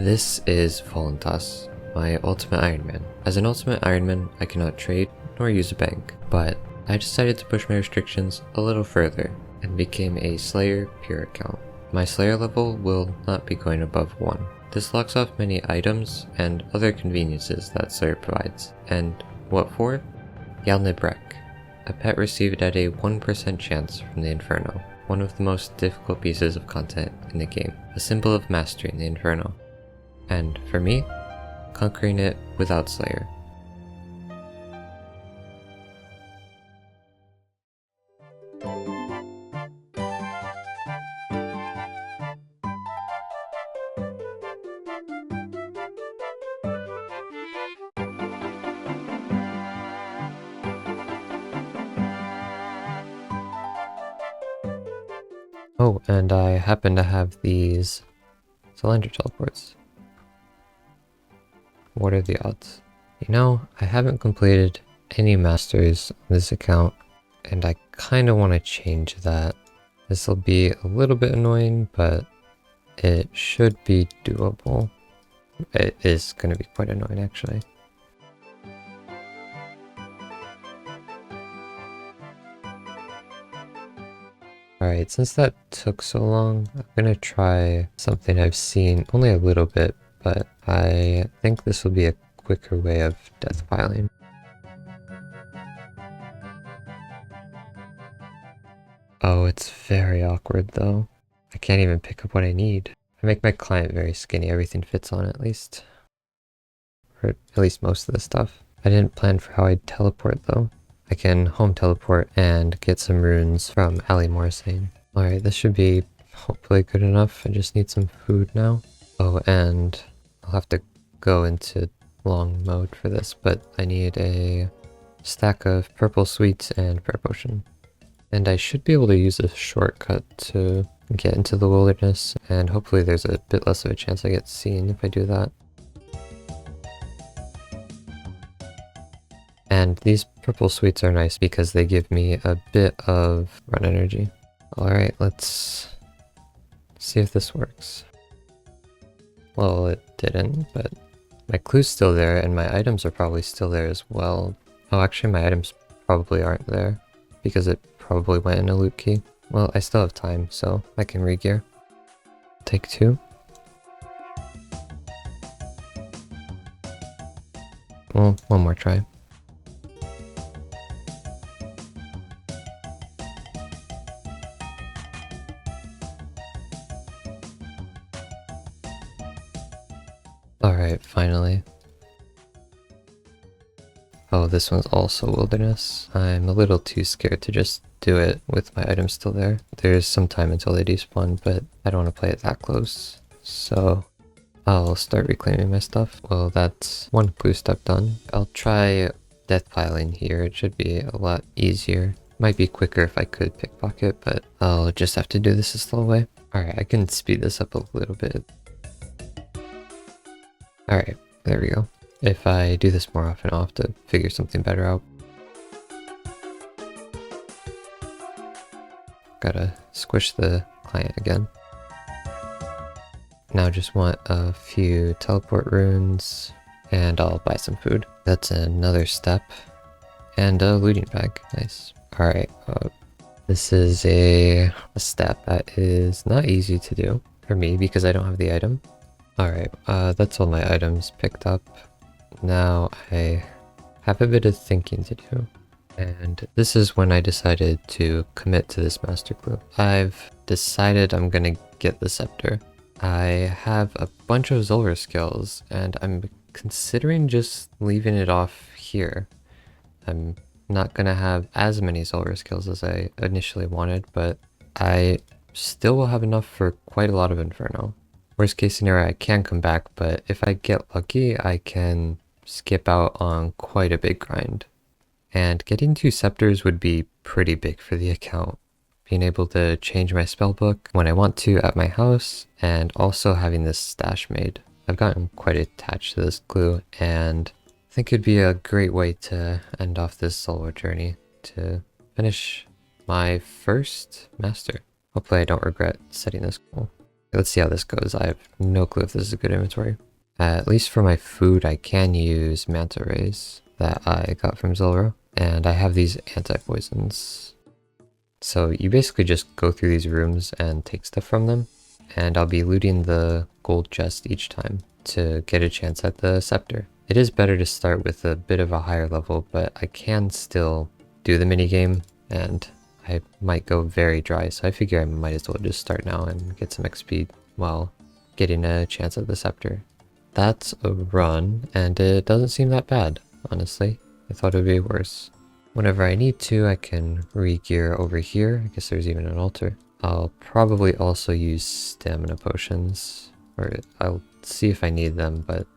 This is Voluntas, my ultimate Iron Man. As an ultimate Iron Man, I cannot trade nor use a bank, but I decided to push my restrictions a little further and became a Slayer pure account. My Slayer level will not be going above 1. This locks off many items and other conveniences that Slayer provides. And what for? Jal-nib-rek, a pet received at a 1% chance from the Inferno, one of the most difficult pieces of content in the game, a symbol of mastering the Inferno. And for me, conquering it without Slayer. Oh, and I happen to have these cylinder teleports. What are the odds? You know, I haven't completed any masters on this account, and I kind of want to change that. This will be a little bit annoying, but it should be doable. It is going to be quite annoying, actually. Alright, since that took so long, I'm gonna try something I've seen only a little bit, but I think this will be a quicker way of death piling. Oh, it's very awkward though. I can't even pick up what I need. I make my client very skinny, everything fits on at least. Or at least most of the stuff. I didn't plan for how I'd teleport though. I can home teleport and get some runes from Ali Morsane. Alright, this should be hopefully good enough. I just need some food now. Oh, and I'll have to go into long mode for this, but I need a stack of purple sweets and prayer potion. And I should be able to use a shortcut to get into the wilderness, and hopefully there's a bit less of a chance I get seen if I do that. And these purple sweets are nice because they give me a bit of run energy. Alright, let's see if this works. Well, it didn't, but my clue's still there and my items are probably still there as well. Oh, actually my items probably aren't there because it probably went in a loot key. Well, I still have time, so I can re-gear. Take 2. Well, one more try. Alright, finally. Oh, this one's also wilderness. I'm a little too scared to just do it with my items still there. There's some time until they despawn, but I don't want to play it that close. So I'll start reclaiming my stuff. Well, that's one clue step done. I'll try death piling here. It should be a lot easier. Might be quicker if I could pickpocket, but I'll just have to do this a slow way. Alright, I can speed this up a little bit. Alright, there we go. If I do this more often, I'll have to figure something better out. Gotta squish the client again. Now just want a few teleport runes, and I'll buy some food. That's another step. And a looting bag. Nice. Alright, this is a step that is not easy to do for me because I don't have the item. Alright, that's all my items picked up. Now I have a bit of thinking to do. And this is when I decided to commit to this master clue. I've decided I'm gonna get the scepter. I have a bunch of Zulrah skills and I'm considering just leaving it off here. I'm not gonna have as many Zulrah skills as I initially wanted, but I still will have enough for quite a lot of Inferno. Worst case scenario, I can come back, but if I get lucky, I can skip out on quite a big grind. And getting 2 scepters would be pretty big for the account. Being able to change my spellbook when I want to at my house, and also having this stash made. I've gotten quite attached to this glue, and I think it'd be a great way to end off this solo journey, to finish my first master. Hopefully I don't regret setting this goal. Let's see how this goes. I have no clue if this is a good inventory. At least for my food, I can use manta rays that I got from Zilro. And I have these anti-poisons. So you basically just go through these rooms and take stuff from them. And I'll be looting the gold chest each time to get a chance at the scepter. It is better to start with a bit of a higher level, but I can still do the minigame, and I might go very dry, so I figure I might as well just start now and get some XP while getting a chance at the scepter. That's a run, and it doesn't seem that bad, honestly. I thought it would be worse. Whenever I need to, I can re-gear over here. I guess there's even an altar. I'll probably also use stamina potions, or I'll see if I need them, but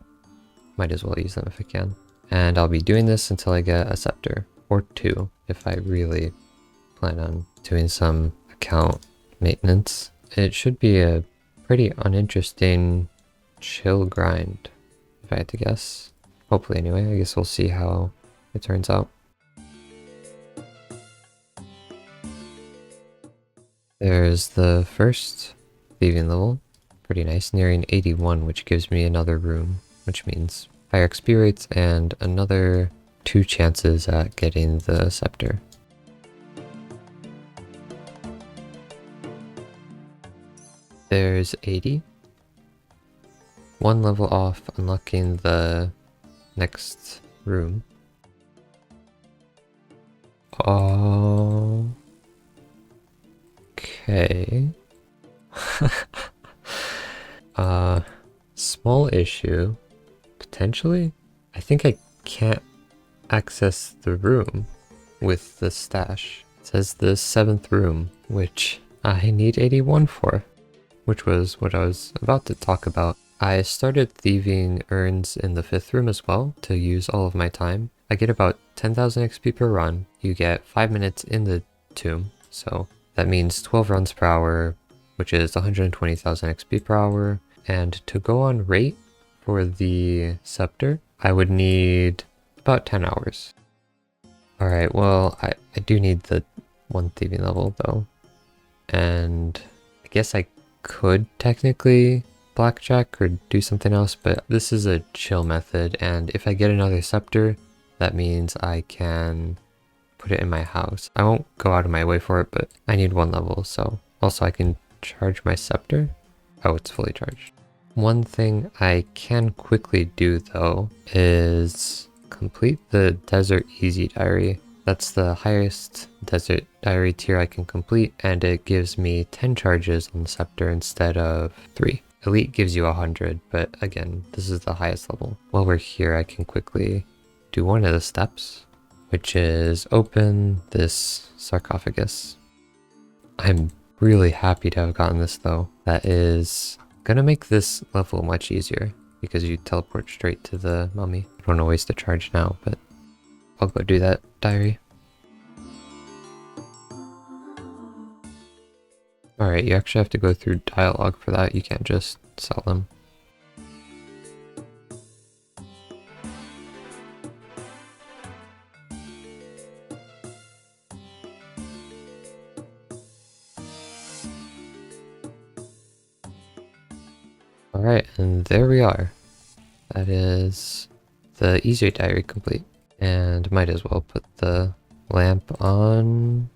might as well use them if I can. And I'll be doing this until I get a scepter, or 2, if I really plan on doing some account maintenance. It should be a pretty uninteresting, chill grind, if I had to guess. Hopefully anyway, I guess we'll see how it turns out. There's the first thieving level. Pretty nice, nearing 81, which gives me another room, which means higher XP rates and another 2 chances at getting the scepter. There's 80. 1 level off unlocking the next room. Oh. Okay. Small issue. Potentially? I think I can't access the room with the stash. It says the 7th room, which I need 81 for, which was what I was about to talk about. I started thieving urns in the 5th room as well to use all of my time. I get about 10,000 XP per run. You get 5 minutes in the tomb, so that means 12 runs per hour, which is 120,000 XP per hour. And to go on rate for the scepter, I would need about 10 hours. Alright, well, I do need the 1 thieving level though. And I guess I could technically blackjack or do something else, but this is a chill method, and if I get another scepter, that means I can put it in my house. I won't go out of my way for it, but I need 1 level, so also I can charge my scepter. Oh, it's fully charged. One thing I can quickly do though is complete the Desert Easy Diary. That's the highest Desert Diary tier I can complete, and it gives me 10 charges on the scepter instead of 3. Elite gives you 100, but again, this is the highest level. While we're here, I can quickly do one of the steps, which is open this sarcophagus. I'm really happy to have gotten this though. That is gonna make this level much easier because you teleport straight to the mummy. I don't want to waste a charge now, but I'll go do that diary. Alright, you actually have to go through dialogue for that. You can't just sell them. Alright, and there we are. That is the easy diary complete. And might as well put the lamp on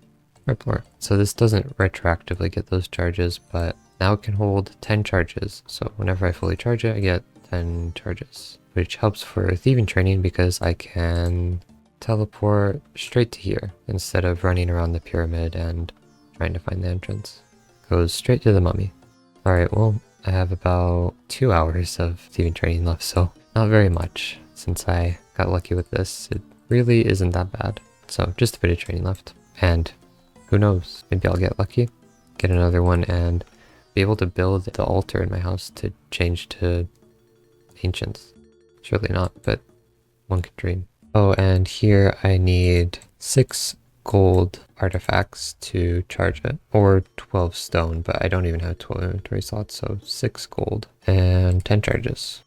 our floor. So this doesn't retroactively get those charges, but now it can hold 10 charges. So whenever I fully charge it, I get 10 charges, which helps for thieving training because I can teleport straight to here instead of running around the pyramid and trying to find the entrance. Goes straight to the mummy. Alright, well, I have about 2 hours of thieving training left, so not very much. Since I got lucky with this, it really isn't that bad. So just a bit of training left. And who knows, maybe I'll get lucky, get another one, and be able to build the altar in my house to change to ancients. Surely not, but one could dream. Oh, and here I need 6 gold artifacts to charge it, or 12 stone, but I don't even have 12 inventory slots, so 6 gold and 10 charges.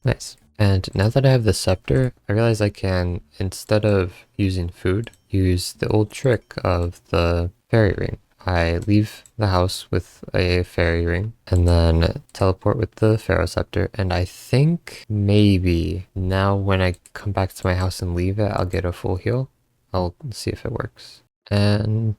Nice. And now that I have the scepter, I realize I can, instead of using food, use the old trick of the fairy ring. I leave the house with a fairy ring and then teleport with the Ferroscepter. And I think maybe now when I come back to my house and leave it, I'll get a full heal. I'll see if it works. And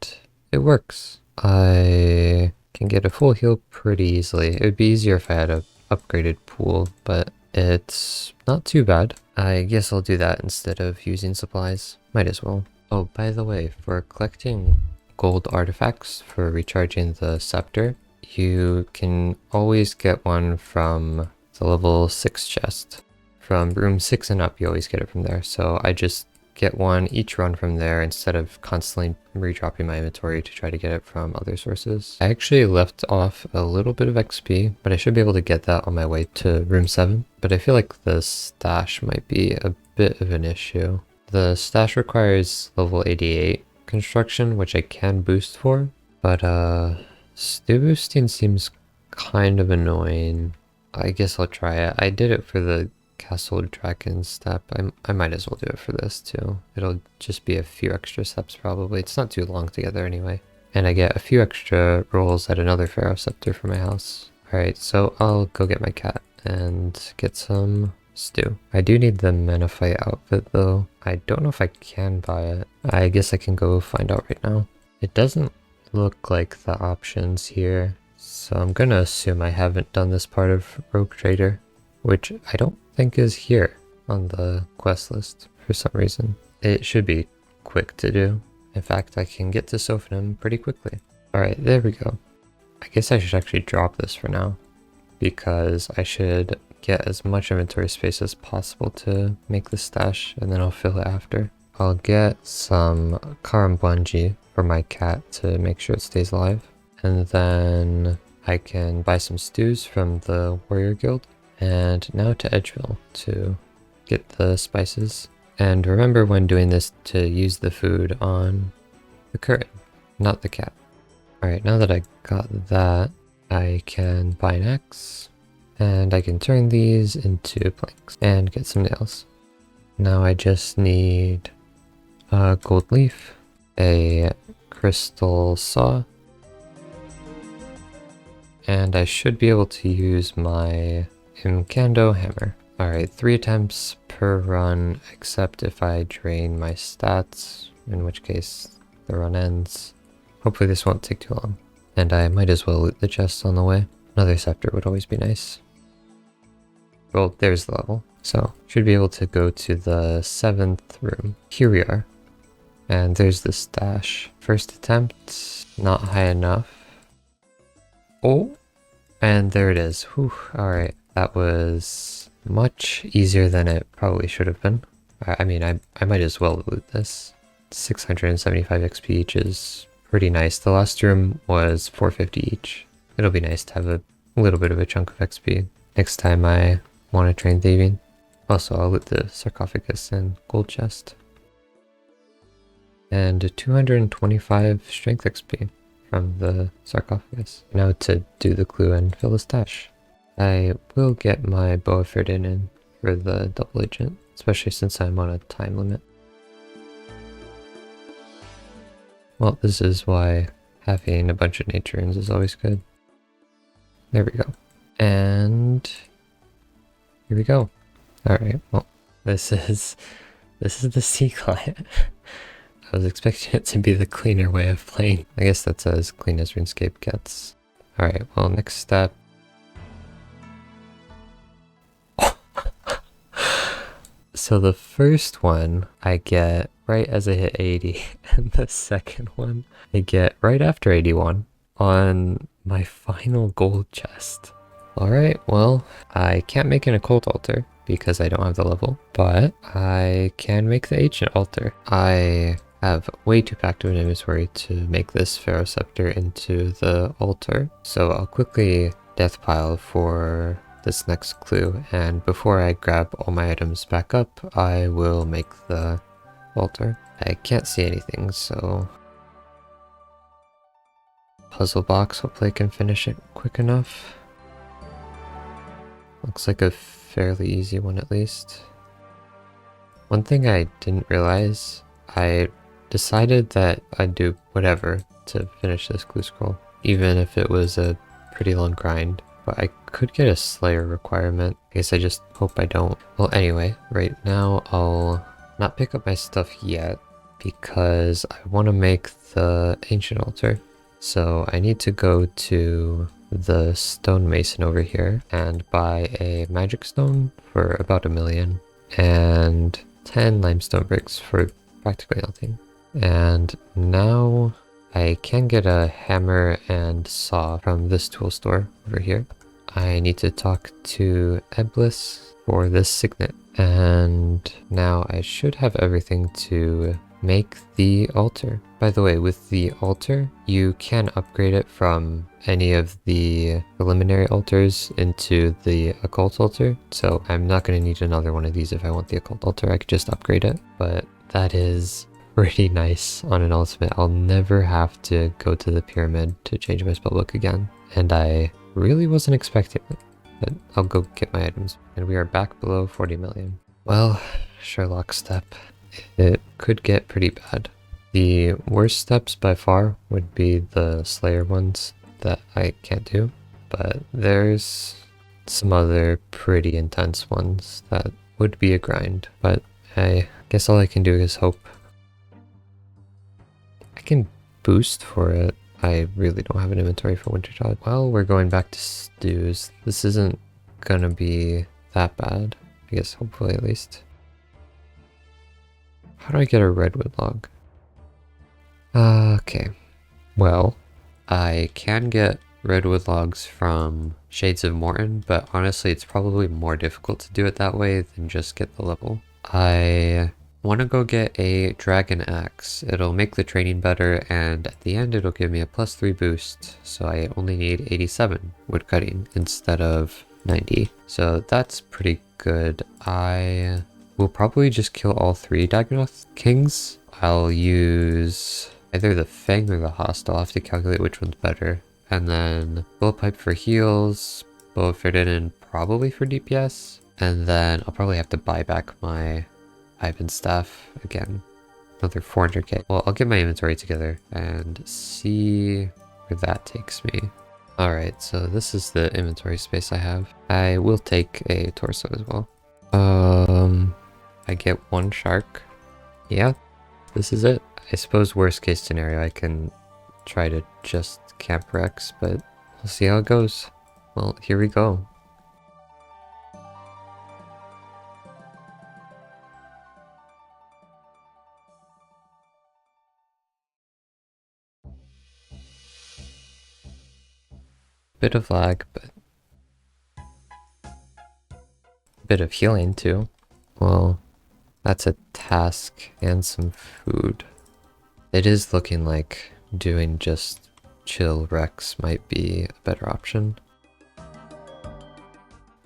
it works. I can get a full heal pretty easily. It would be easier if I had a upgraded pool, but it's not too bad. I guess I'll do that instead of using supplies. Might as well. Oh, by the way, for collecting gold artifacts for recharging the scepter, you can always get one from the level 6 chest. From room 6 and up, you always get it from there. So I just get one each run from there instead of constantly redropping my inventory to try to get it from other sources. I actually left off a little bit of XP, but I should be able to get that on my way to room 7. But I feel like the stash might be a bit of an issue. The stash requires level 88 construction, which I can boost for, but stew boosting seems kind of annoying. I guess I'll try it. I did it for the Castle Dragon step. I might as well do it for this too. It'll just be a few extra steps probably. It's not too long together anyway. And I get a few extra rolls at another Ferroscepter for my house. Alright, so I'll go get my cat and get some stew. I do need the Manaphyte outfit though. I don't know if I can buy it. I guess I can go find out right now. It doesn't look like the options here, so I'm gonna assume I haven't done this part of Rogue Trader, which I don't think is here on the quest list for some reason. It should be quick to do. In fact, I can get to Sophanum pretty quickly. Alright, there we go. I guess I should actually drop this for now, because I should get as much inventory space as possible to make the stash, and then I'll fill it after. I'll get some Karambwanji for my cat to make sure it stays alive, and then I can buy some stews from the Warrior Guild. And now to Edgeville to get the spices. And remember when doing this to use the food on the curtain, not the cat. Alright, now that I got that, I can buy an axe. And I can turn these into planks and get some nails. Now I just need a gold leaf, a crystal saw, and I should be able to use my Imkando hammer. Alright, 3 attempts per run, except if I drain my stats, in which case the run ends. Hopefully this won't take too long. And I might as well loot the chests on the way. Another scepter would always be nice. Well, there's the level. So, should be able to go to the 7th room. Here we are. And there's the stash. First attempt, not high enough. Oh! And there it is. Whew, alright. That was much easier than it probably should have been. I mean, I might as well loot this. 675 XP each is pretty nice. The last room was 450 each. It'll be nice to have a little bit of a chunk of XP next time I want to train thieving. Also, I'll loot the sarcophagus and gold chest. And 225 strength XP from the sarcophagus. Now to do the clue and fill the stash. I will get my bow of Prifddinas for the double agent, especially since I'm on a time limit. Well, this is why having a bunch of nature runes is always good. There we go. And here we go. Alright, well, this is the sea client. I was expecting it to be the cleaner way of playing. I guess that's as clean as RuneScape gets. Alright, well, next step. So the first one I get right as I hit 80, and the second one I get right after 81 on my final gold chest. Alright, well, I can't make an occult altar because I don't have the level, but I can make the ancient altar. I have way too packed of an inventory to make this Ferroscepter into the altar, so I'll quickly death pile for this next clue, and before I grab all my items back up, I will make the altar. I can't see anything, so puzzle box, hopefully I can finish it quick enough. Looks like a fairly easy one at least. One thing I didn't realize, I decided that I'd do whatever to finish this glue scroll, even if it was a pretty long grind. But I could get a Slayer requirement. I guess I just hope I don't. Well, anyway, right now I'll not pick up my stuff yet because I want to make the ancient altar. So I need to go to the stonemason over here and buy a magic stone for about 1 million and 10 limestone bricks for practically nothing. And now I can get a hammer and saw from this tool store over here. I need to talk to Eblis for this signet. And now I should have everything to make the altar. By the way, with the altar, you can upgrade it from any of the preliminary altars into the occult altar. So I'm not going to need another one of these if I want the occult altar. I could just upgrade it. But that is pretty nice on an ultimate. I'll never have to go to the pyramid to change my spellbook again. And I really wasn't expecting it. But I'll go get my items. And we are back below 40 million. Well, Sherlock step. It could get pretty bad. The worst steps by far would be the Slayer ones that I can't do. But there's some other pretty intense ones that would be a grind. But I guess all I can do is hope. I can boost for it. I really don't have an inventory for Winter Dodge. Well, we're going back to stews. This isn't gonna be that bad. I guess, hopefully at least. How do I get a redwood log? Okay. Well, I can get redwood logs from Shades of Morton, but honestly it's probably more difficult to do it that way than just get the level. I want to go get a dragon axe. It'll make the training better, and at the end it'll give me a +3 boost, so I only need 87 woodcutting instead of 90. So that's pretty good. I will probably just kill all 3 Dagonoth kings. I'll use either the Fang or the Host. I'll have to calculate which one's better. And then Bullet Pipe for heals, Bow of Ferdinand probably for DPS, and then I'll probably have to buy back my Ivan staff again. Another 400k. Well, I'll get my inventory together and see where that takes me. Alright, so this is the inventory space I have. I will take a torso as well. I get 1 shark. Yeah, this is it. I suppose worst case scenario I can try to just camp Rex, but we'll see how it goes. Well, here we go. Bit of lag, but a bit of healing too. Well, that's a task and some food. It is looking like doing just chill Rex might be a better option.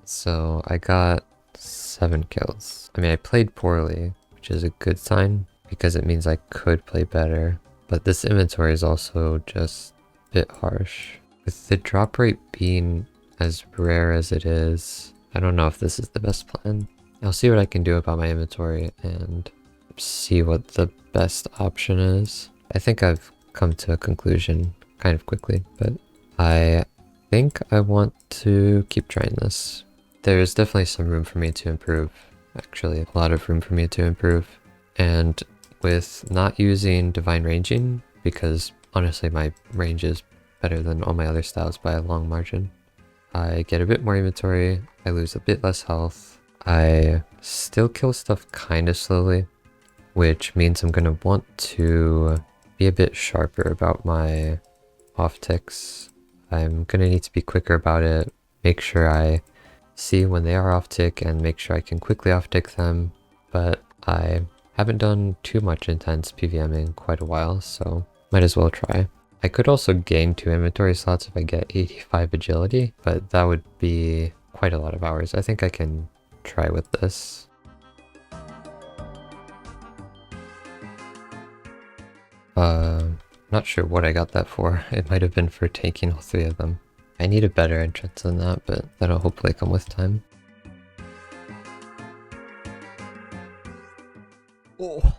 So I got 7 kills. I mean, I played poorly, which is a good sign because it means I could play better. But this inventory is also just a bit harsh. With the drop rate being as rare as it is, I don't know if this is the best plan. I'll see what I can do about my inventory and see what the best option is. I think I've come to a conclusion kind of quickly, but I think I want to keep trying this. There's definitely some room for me to improve, actually a lot of room for me to improve. And with not using divine ranging, because honestly my range is better than all my other styles by a long margin, I get a bit more inventory, I lose a bit less health, I still kill stuff kind of slowly, which means I'm going to want to be a bit sharper about my off ticks. I'm going to need to be quicker about it, make sure I see when they are off tick and make sure I can quickly off tick them, but I haven't done too much intense PVM in quite a while, so might as well try. I could also gain 2 inventory slots if I get 85 agility, but that would be quite a lot of hours. I think I can try with this. Not sure what I got that for. It might have been for taking all 3 of them. I need a better entrance than that, but that'll hopefully come with time. Oh.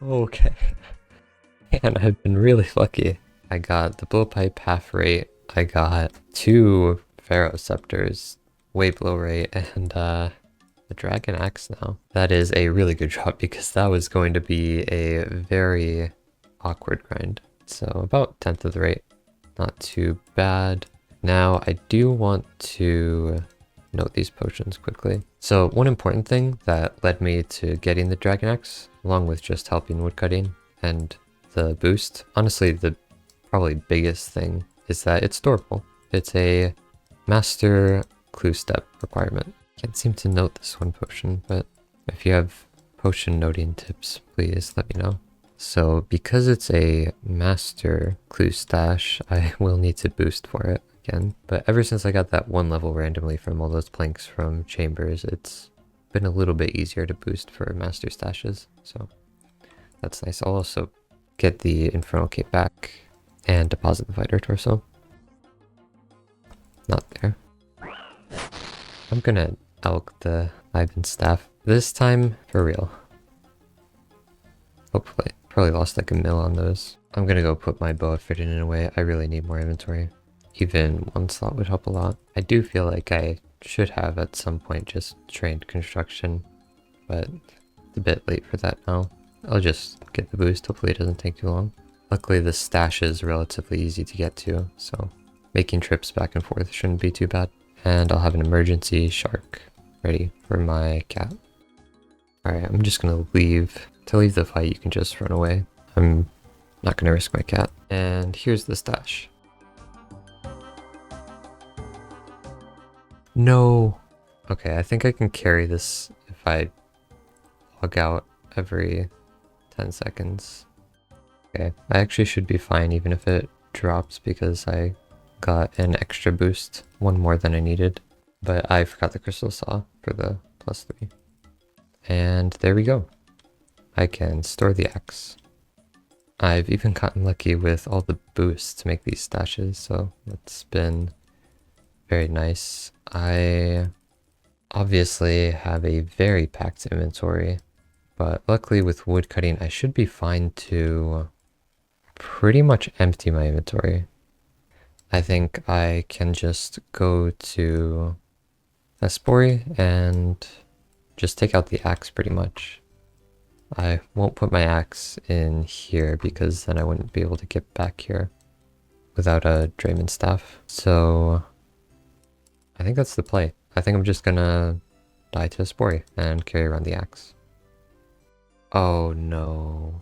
Okay. Man, I've been really lucky. I got the blowpipe half rate. I got 2 pharaoh scepters way below rate, and the dragon axe now. That is a really good drop because that was going to be a very awkward grind. So about 10th of the rate. Not too bad. Now I do want to note these potions quickly. So one important thing that led me to getting the dragon axe, along with just helping woodcutting and the boost, honestly the probably biggest thing is that it's storable. It's a master clue step requirement. Can't seem to note this one potion, but if you have potion noting tips, please let me know. So because it's a master clue stash, I will need to boost for it again. But ever since I got that 1 level randomly from all those planks from chambers, it's been a little bit easier to boost for master stashes. So that's nice. I'll also get the infernal cape back and deposit the fighter torso. Not there. I'm gonna elk the Ivan staff. This time for real. Hopefully. Probably lost like a mil on those. I'm gonna go put my bow fitting in away. I really need more inventory. Even 1 slot would help a lot. I do feel like I should have at some point just trained construction, but it's a bit late for that now. I'll just get the boost. Hopefully it doesn't take too long. Luckily the stash is relatively easy to get to, so making trips back and forth shouldn't be too bad. And I'll have an emergency shark ready for my cat. Alright, I'm just gonna leave. To leave the fight, you can just run away. I'm not gonna risk my cat. And here's the stash. No! Okay, I think I can carry this if I log out every 10 seconds. Okay, I actually should be fine even if it drops because I got an extra boost, 1 more than I needed. But I forgot the crystal saw for the +3. And there we go. I can store the axe. I've even gotten lucky with all the boosts to make these stashes, so that's been very nice. I obviously have a very packed inventory, but luckily with woodcutting I should be fine to pretty much empty my inventory. I think I can just go to Espori and just take out the axe pretty much. I won't put my axe in here because then I wouldn't be able to get back here without a Draymond staff. So I think that's the play. I think I'm just gonna die to Espori and carry around the axe. Oh no.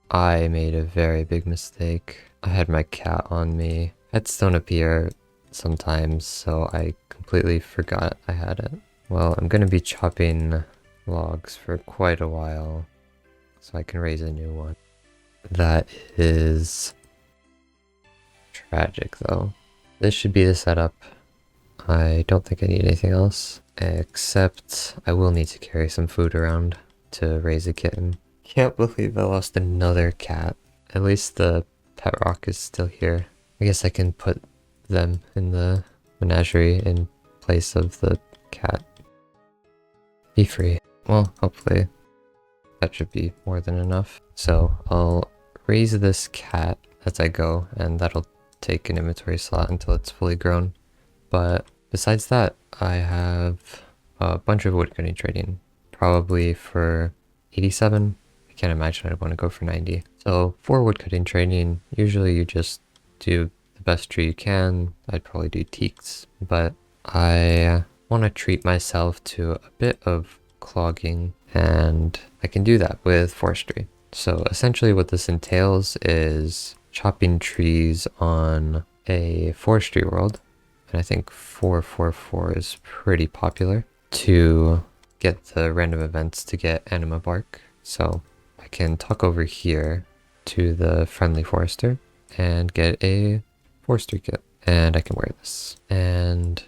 I made a very big mistake. I had my cat on me. Pets don't appear sometimes, so I completely forgot I had it. Well, I'm gonna be chopping logs for quite a while, so I can raise a new one. That is tragic though. This should be the setup. I don't think I need anything else, except I will need to carry some food around to raise a kitten. Can't believe I lost another cat. At least the pet rock is still here. I guess I can put them in the menagerie in place of the cat. Be free. Well, hopefully that should be more than enough. So I'll raise this cat as I go, and that'll take an inventory slot until it's fully grown. But besides that, I have a bunch of woodcutting trading, probably for 87. I can't imagine I'd want to go for 90. So for woodcutting trading, usually you just do the best tree you can. I'd probably do teaks, but I want to treat myself to a bit of clogging, and I can do that with forestry. So essentially what this entails is chopping trees on a forestry world, and I think 444 is pretty popular, to get the random events to get anima bark. So I can talk over here to the friendly forester and get a forestry kit, and I can wear this. And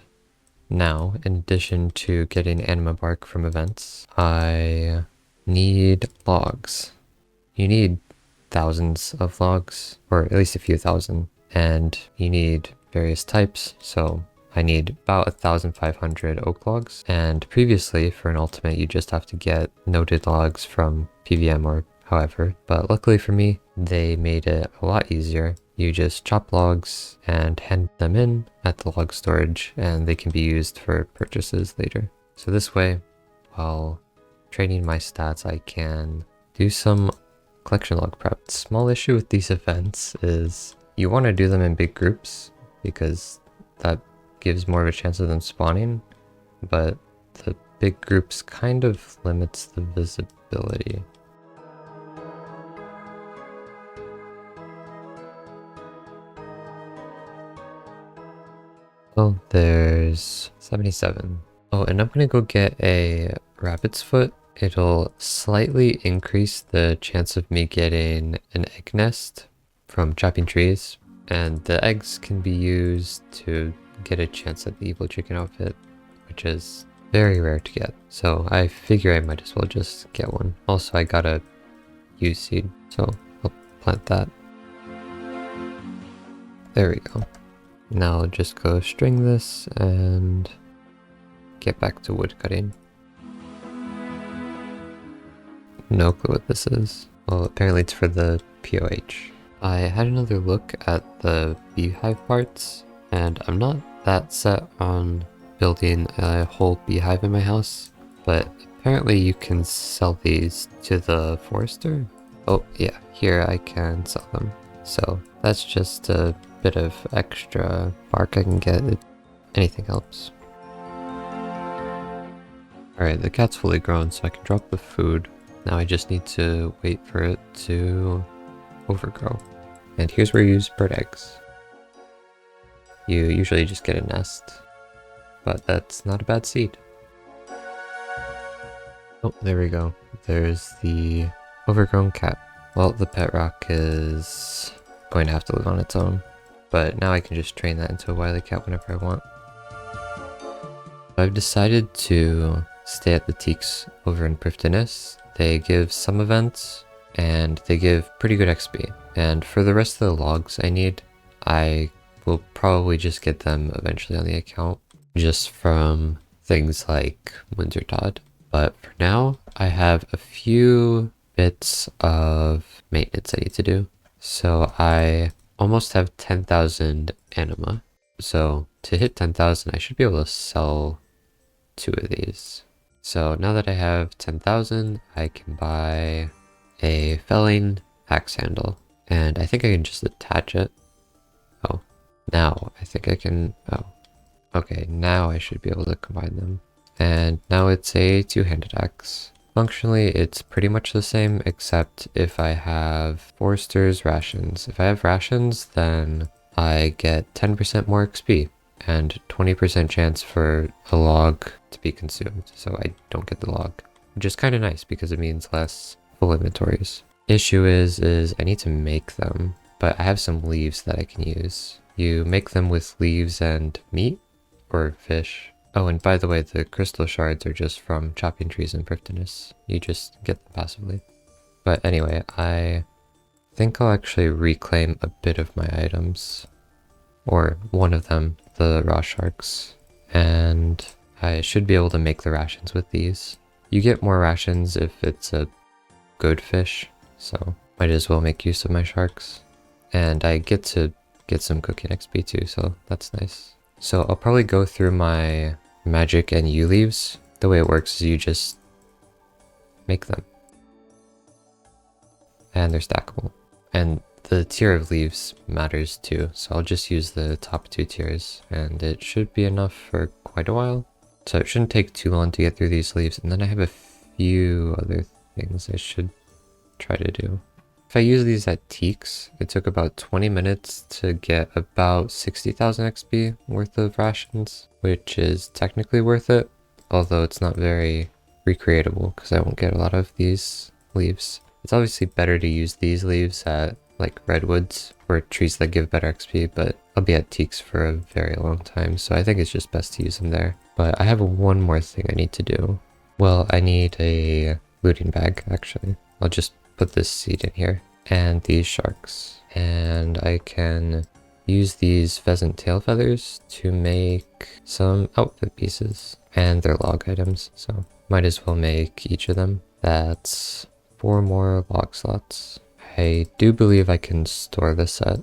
now, in addition to getting anima bark from events, I need logs. You need thousands of logs, or at least a few thousand, and you need various types. So I need about 1,500 oak logs, and previously for an ultimate you just have to get noted logs from PVM or however, but luckily for me they made it a lot easier. You just chop logs and hand them in at the log storage, and they can be used for purchases later. So this way, while training my stats, I can do some collection log prep. Small issue with these events is you want to do them in big groups because that gives more of a chance of them spawning, but the big groups kind of limits the visibility. Oh, there's 77. Oh, and I'm gonna go get a rabbit's foot. It'll slightly increase the chance of me getting an egg nest from chopping trees, and the eggs can be used to get a chance at the evil chicken outfit, which is very rare to get. So I figure I might as well just get one. Also, I got a U seed, so I'll plant that. There we go. Now I'll just go string this and get back to wood cutting. No clue what this is. Well, apparently it's for the POH. I had another look at the beehive parts, and I'm not that set on building a whole beehive in my house, but apparently you can sell these to the forester. Oh yeah, here I can sell them. So that's just a bit of extra bark I can get. Anything helps. Alright, the cat's fully grown, so I can drop the food. Now I just need to wait for it to overgrow. And here's where you use bird eggs. You usually just get a nest, but that's not a bad seed. Oh, there we go. There's the overgrown cat. Well, the pet rock is going to have to live on its own, but now I can just train that into a wily cat whenever I want. I've decided to stay at the teaks over in Prifddinas. They give some events, and they give pretty good XP. And for the rest of the logs I need, I will probably just get them eventually on the account, just from things like Windsor Todd. But for now, I have a few bits of maintenance I need to do. So I almost have 10,000 anima. So to hit 10,000, I should be able to sell 2 of these. So now that I have 10,000, I can buy a felling axe handle. And I think I can just attach it. Oh, now I think I can, oh. Okay, now I should be able to combine them. And now it's a two-handed axe. Functionally, it's pretty much the same, except if I have forester's rations. If I have rations, then I get 10% more XP and 20% chance for a log to be consumed, so I don't get the log, which is kind of nice because it means less full inventories. Issue is I need to make them, but I have some leaves that I can use. You make them with leaves and meat, or fish. Oh, and by the way, the crystal shards are just from chopping trees in Prifddinas. You just get them passively. But anyway, I think I'll actually reclaim a bit of my items. Or one of them, the raw sharks. And I should be able to make the rations with these. You get more rations if it's a good fish, so might as well make use of my sharks. And I get to get some cooking XP too, so that's nice. So I'll probably go through my magic and U leaves. The way it works is you just make them. And they're stackable. And the tier of leaves matters too, so I'll just use the top 2 tiers, and it should be enough for quite a while. So it shouldn't take too long to get through these leaves, and then I have a few other things I should try to do. If I use these at Teaks, it took about 20 minutes to get about 60,000 XP worth of rations, which is technically worth it, although it's not very recreatable because I won't get a lot of these leaves. It's obviously better to use these leaves at like redwoods or trees that give better XP, but I'll be at Teaks for a very long time, so I think it's just best to use them there. But I have one more thing I need to do. Well, I need a looting bag, actually. I'll just put this seed in here, and these sharks. And I can use these pheasant tail feathers to make some outfit pieces. And they're log items, so might as well make each of them. That's 4 more log slots. I I do believe I can store the set,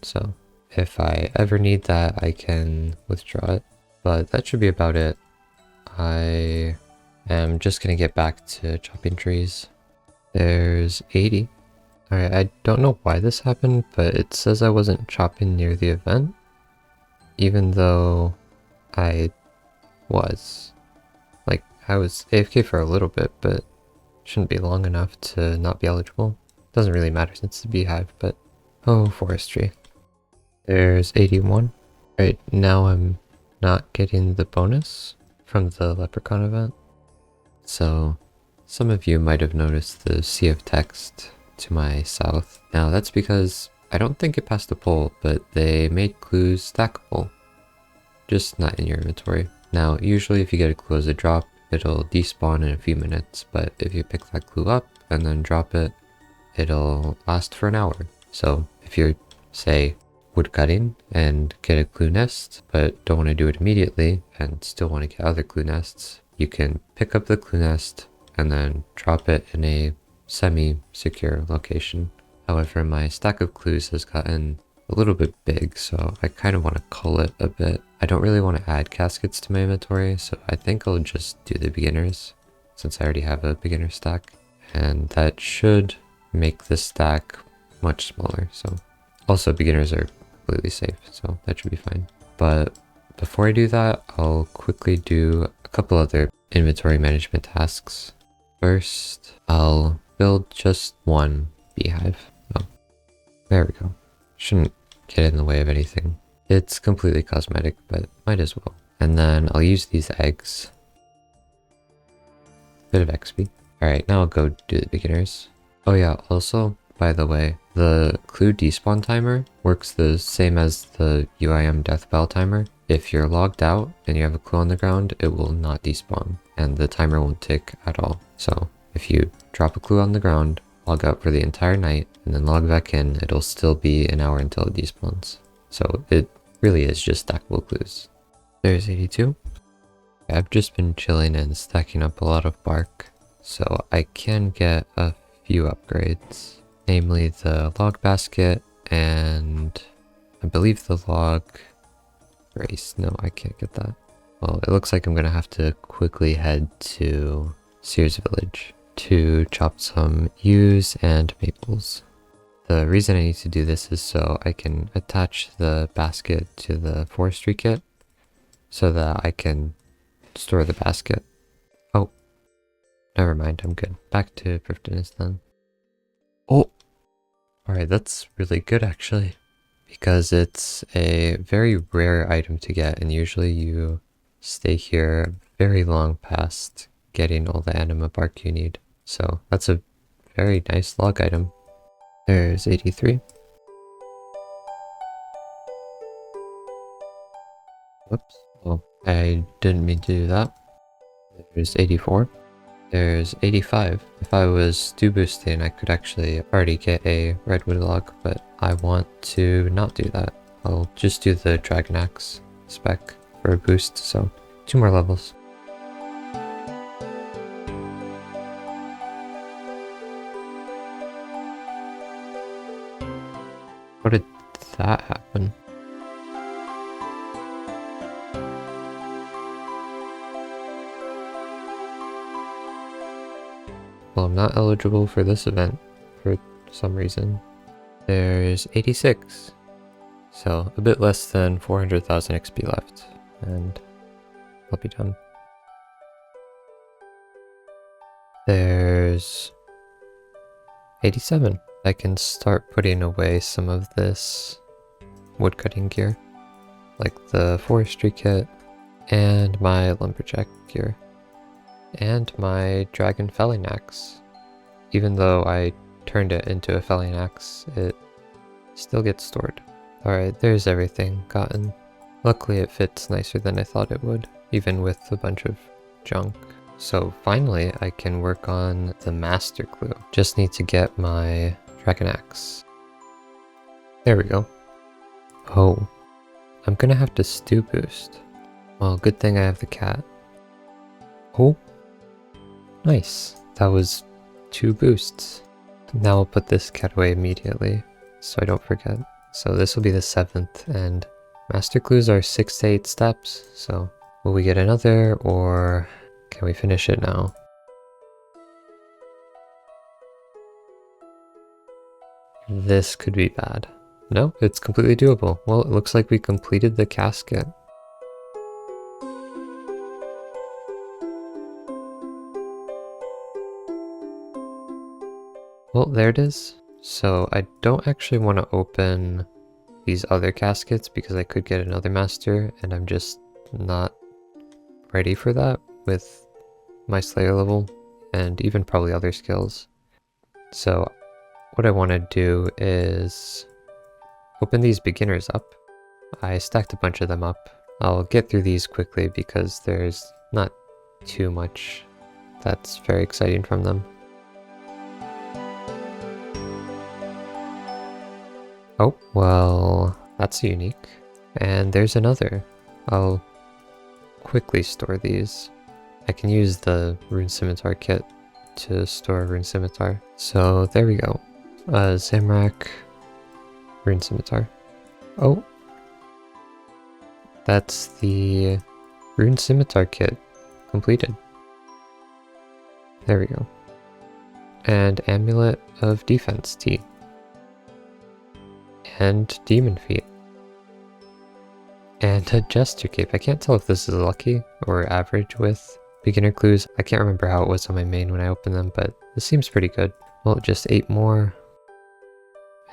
so if I ever need that, I can withdraw it. But that should be about it. I am just gonna get back to chopping trees. There's 80. Alright, I don't know why this happened, but it says I wasn't chopping near the event, even though I was. Like, I was AFK for a little bit, but shouldn't be long enough to not be eligible. Doesn't really matter since it's a beehive, but oh, forestry. There's 81. Right, now I'm not getting the bonus from the leprechaun event. So some of you might have noticed the sea of text to my south. Now that's because I don't think it passed the poll, but they made clues stackable, just not in your inventory. Now usually if you get a clue as a drop, it'll despawn in a few minutes, but if you pick that clue up and then drop it, it'll last for an hour. So if you're, say, woodcutting and get a clue nest, but don't want to do it immediately and still want to get other clue nests, you can pick up the clue nest and then drop it in a semi-secure location. However, my stack of clues has gotten a little bit big, so I kind of want to cull it a bit. I don't really want to add caskets to my inventory, so I think I'll just do the beginners, since I already have a beginner stack. And that should make this stack much smaller, so also beginners are completely safe, so that should be fine. But before I do that, I'll quickly do a couple other inventory management tasks. First, I'll build just one beehive. Oh, there we go. Shouldn't get in the way of anything. It's completely cosmetic, but might as well. And then I'll use these eggs. Bit of XP. Alright, now I'll go do the beginners. Oh yeah, also, by the way, the clue despawn timer works the same as the UIM death bell timer. If you're logged out and you have a clue on the ground, it will not despawn, and the timer won't tick at all. So if you drop a clue on the ground, log out for the entire night, and then log back in, it'll still be an hour until it despawns. So it really is just stackable clues. There's 82. I've just been chilling and stacking up a lot of bark, so I can get a few upgrades. Namely the log basket and I believe the log brace. No, I can't get that. Well, it looks like I'm gonna have to quickly head to Sears Village to chop some yews and maples. The reason I need to do this is so I can attach the basket to the forestry kit so that I can store the basket. Oh, never mind, I'm good. Back to Prifddinas then. Oh, alright, that's really good actually, because it's a very rare item to get, and usually you stay here very long past getting all the anima bark you need. So that's a very nice log item. There's 83. Whoops. Well, I didn't mean to do that. There's 84. There's 85. If I was stew boosting, I could actually already get a redwood log, but I want to not do that. I'll just do the dragon axe spec for a boost, so 2 more levels. How did that happen? Well, I'm not eligible for this event for some reason. There's 86. So a bit less than 400,000 XP left, and I'll be done. There's 87. I can start putting away some of this woodcutting gear, like the forestry kit and my lumberjack gear. And my dragon felling axe. Even though I turned it into a felling axe, it still gets stored. Alright, there's everything gotten. Luckily it fits nicer than I thought it would, even with a bunch of junk. So finally I can work on the master clue. Just need to get my dragon axe. There we go. Oh, I'm gonna have to stew boost. Well, good thing I have the cat. Oh. Nice. That was 2 boosts. Now we'll put this cat away immediately, so I don't forget. So this will be the 7th, and master clues are 6 to 8 steps, so will we get another, or can we finish it now? This could be bad. No, it's completely doable. Well, it looks like we completed the casket. Well, there it is. So I don't actually want to open these other caskets because I could get another master, and I'm just not ready for that with my Slayer level and even probably other skills. So what I want to do is open these beginners up. I stacked a bunch of them up. I'll get through these quickly because there's not too much that's very exciting from them. Oh, well, that's unique. And there's another. I'll quickly store these. I can use the Rune Scimitar kit to store Rune Scimitar. So there we go. Zamrak, Rune Scimitar. Oh, that's the Rune Scimitar kit completed. There we go. And Amulet of Defense T. And Demon Feet. And a Jester Cape. I can't tell if this is lucky or average with beginner clues. I can't remember how it was on my main when I opened them, but this seems pretty good. Well, just 8 more.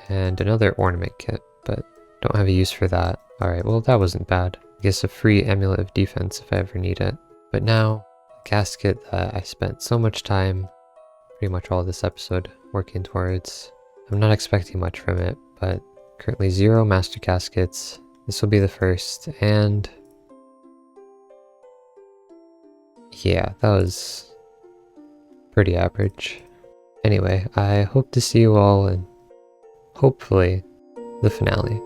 And another ornament kit, but don't have a use for that. Alright, well that wasn't bad. I guess a free Amulet of Defense if I ever need it. But now, the casket that I spent so much time, pretty much all this episode, working towards. I'm not expecting much from it, but currently 0 master caskets. This will be the first, and yeah, that was pretty average. Anyway, I hope to see you all in hopefully the finale.